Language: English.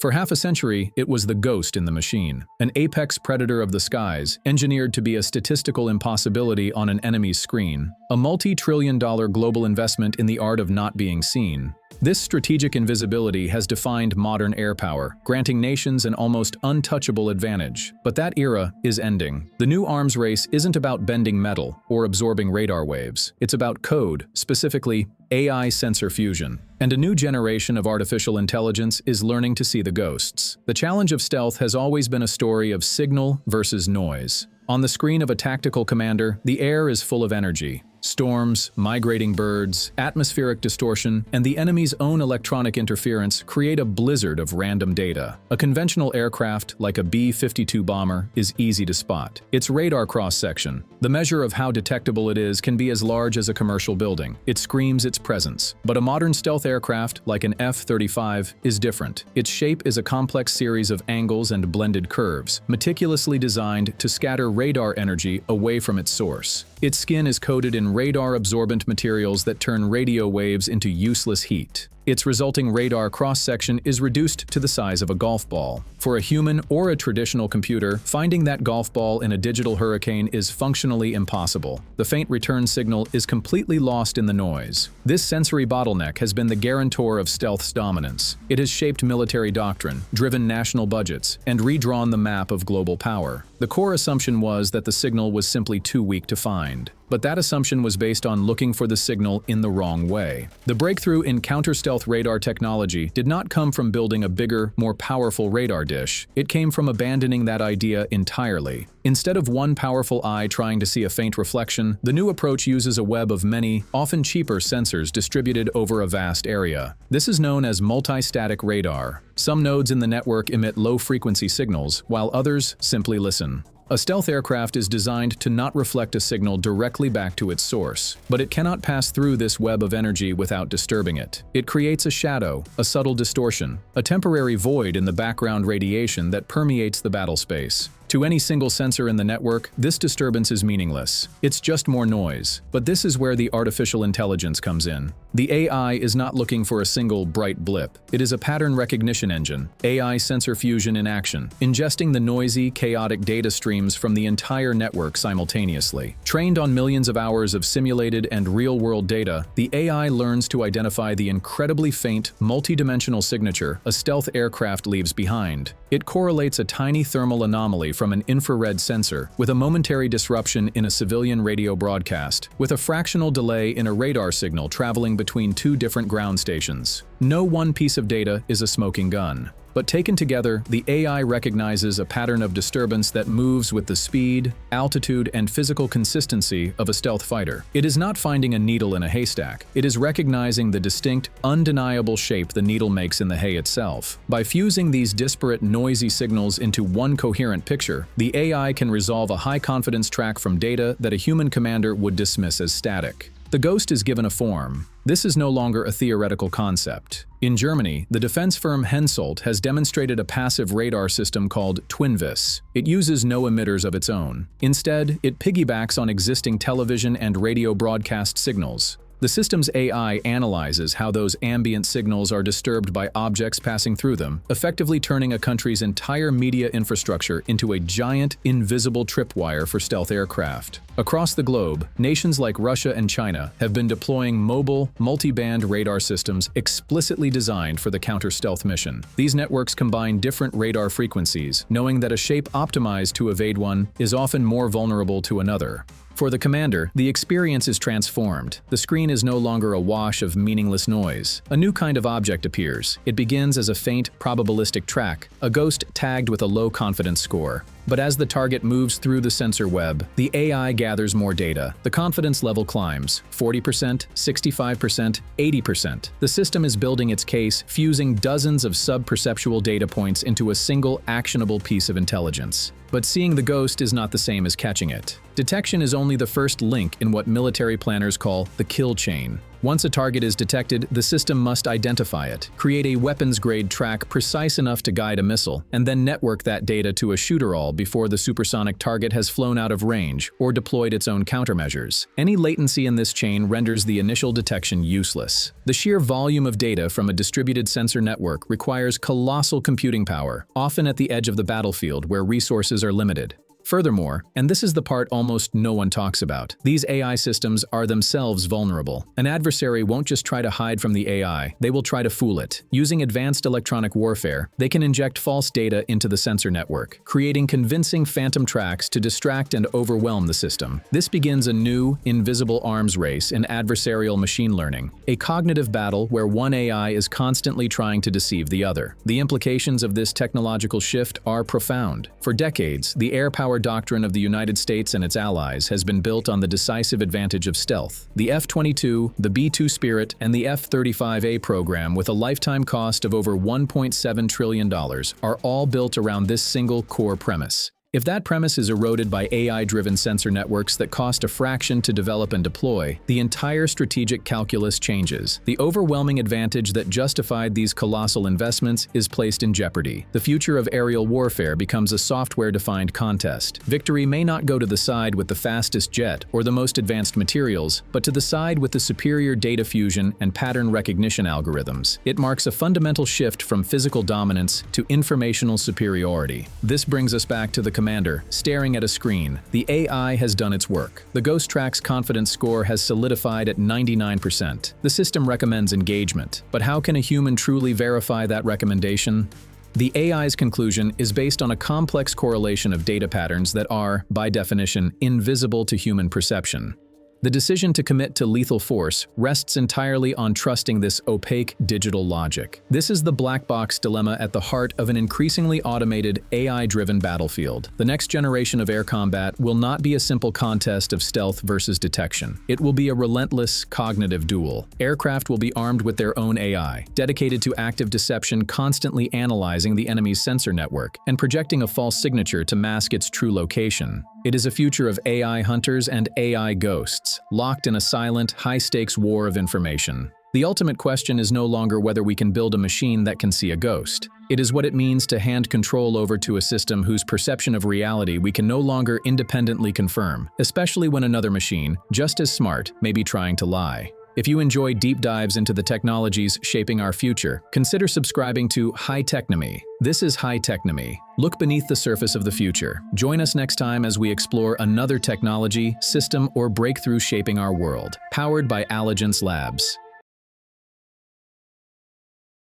For half a century, it was the ghost in the machine, an apex predator of the skies, engineered to be a statistical impossibility on an enemy's screen, a multi-trillion-dollar global investment in the art of not being seen. This strategic invisibility has defined modern air power, granting nations an almost untouchable advantage. But that era is ending. The new arms race isn't about bending metal or absorbing radar waves. It's about code, specifically AI sensor fusion. And a new generation of artificial intelligence is learning to see the ghosts. The challenge of stealth has always been a story of signal versus noise. On the screen of a tactical commander, the air is full of energy. Storms, migrating birds, atmospheric distortion, and the enemy's own electronic interference create a blizzard of random data. A conventional aircraft, like a B-52 bomber, is easy to spot. Its radar cross-section, the measure of how detectable it is, can be as large as a commercial building. It screams its presence. But a modern stealth aircraft, like an F-35, is different. Its shape is a complex series of angles and blended curves, meticulously designed to scatter radar energy away from its source. Its skin is coated in radar-absorbent materials that turn radio waves into useless heat. Its resulting radar cross-section is reduced to the size of a golf ball. For a human or a traditional computer, finding that golf ball in a digital hurricane is functionally impossible. The faint return signal is completely lost in the noise. This sensory bottleneck has been the guarantor of stealth's dominance. It has shaped military doctrine, driven national budgets, and redrawn the map of global power. The core assumption was that the signal was simply too weak to find. But that assumption was based on looking for the signal in the wrong way. The breakthrough in counter-stealth radar technology did not come from building a bigger, more powerful radar dish. It came from abandoning that idea entirely. Instead of one powerful eye trying to see a faint reflection, the new approach uses a web of many, often cheaper sensors distributed over a vast area. This is known as multi-static radar. Some nodes in the network emit low-frequency signals, while others simply listen. A stealth aircraft is designed to not reflect a signal directly back to its source, but it cannot pass through this web of energy without disturbing it. It creates a shadow, a subtle distortion, a temporary void in the background radiation that permeates the battle space. To any single sensor in the network, this disturbance is meaningless. It's just more noise. But this is where the artificial intelligence comes in. The AI is not looking for a single bright blip. It is a pattern recognition engine, AI sensor fusion in action, ingesting the noisy, chaotic data streams from the entire network simultaneously. Trained on millions of hours of simulated and real-world data, the AI learns to identify the incredibly faint, multidimensional signature a stealth aircraft leaves behind. It correlates a tiny thermal anomaly from an infrared sensor with a momentary disruption in a civilian radio broadcast, with a fractional delay in a radar signal traveling between two different ground stations. No one piece of data is a smoking gun. But taken together, the AI recognizes a pattern of disturbance that moves with the speed, altitude, and physical consistency of a stealth fighter. It is not finding a needle in a haystack. It is recognizing the distinct, undeniable shape the needle makes in the hay itself. By fusing these disparate, noisy signals into one coherent picture, the AI can resolve a high-confidence track from data that a human commander would dismiss as static. The ghost is given a form. This is no longer a theoretical concept. In Germany, the defense firm Hensoldt has demonstrated a passive radar system called Twinvis. It uses no emitters of its own. Instead, it piggybacks on existing television and radio broadcast signals. The system's AI analyzes how those ambient signals are disturbed by objects passing through them, effectively turning a country's entire media infrastructure into a giant, invisible tripwire for stealth aircraft. Across the globe, nations like Russia and China have been deploying mobile, multi-band radar systems explicitly designed for the counter-stealth mission. These networks combine different radar frequencies, knowing that a shape optimized to evade one is often more vulnerable to another. For the commander, the experience is transformed. The screen is no longer a wash of meaningless noise. A new kind of object appears. It begins as a faint, probabilistic track, a ghost tagged with a low confidence score. But as the target moves through the sensor web, the AI gathers more data. The confidence level climbs 40%, 65%, 80%. The system is building its case, fusing dozens of sub-perceptual data points into a single, actionable piece of intelligence. But seeing the ghost is not the same as catching it. Detection is only the first link in what military planners call the kill chain. Once a target is detected, the system must identify it, create a weapons-grade track precise enough to guide a missile, and then network that data to a shooter-all before the supersonic target has flown out of range or deployed its own countermeasures. Any latency in this chain renders the initial detection useless. The sheer volume of data from a distributed sensor network requires colossal computing power, often at the edge of the battlefield where resources are limited. Furthermore, and this is the part almost no one talks about, these AI systems are themselves vulnerable. An adversary won't just try to hide from the AI, they will try to fool it. Using advanced electronic warfare, they can inject false data into the sensor network, creating convincing phantom tracks to distract and overwhelm the system. This begins a new, invisible arms race in adversarial machine learning, a cognitive battle where one AI is constantly trying to deceive the other. The implications of this technological shift are profound. For decades, the air power doctrine of the United States and its allies has been built on the decisive advantage of stealth. The F-22, the B-2 Spirit, and the F-35A program, with a lifetime cost of over $1.7 trillion, are all built around this single core premise. If that premise is eroded by AI-driven sensor networks that cost a fraction to develop and deploy, the entire strategic calculus changes. The overwhelming advantage that justified these colossal investments is placed in jeopardy. The future of aerial warfare becomes a software-defined contest. Victory may not go to the side with the fastest jet or the most advanced materials, but to the side with the superior data fusion and pattern recognition algorithms. It marks a fundamental shift from physical dominance to informational superiority. This brings us back to the commander, staring at a screen. The AI has done its work. The Ghost Track's confidence score has solidified at 99%. The system recommends engagement. But how can a human truly verify that recommendation? The AI's conclusion is based on a complex correlation of data patterns that are, by definition, invisible to human perception. The decision to commit to lethal force rests entirely on trusting this opaque digital logic. This is the black box dilemma at the heart of an increasingly automated, AI-driven battlefield. The next generation of air combat will not be a simple contest of stealth versus detection. It will be a relentless, cognitive duel. Aircraft will be armed with their own AI, dedicated to active deception, constantly analyzing the enemy's sensor network and projecting a false signature to mask its true location. It is a future of AI hunters and AI ghosts, locked in a silent, high-stakes war of information. The ultimate question is no longer whether we can build a machine that can see a ghost. It is what it means to hand control over to a system whose perception of reality we can no longer independently confirm, especially when another machine, just as smart, may be trying to lie. If you enjoy deep dives into the technologies shaping our future, consider subscribing to HiTechnomy. This is HiTechnomy. Look beneath the surface of the future. Join us next time as we explore another technology, system, or breakthrough shaping our world. Powered by Alligence Labs.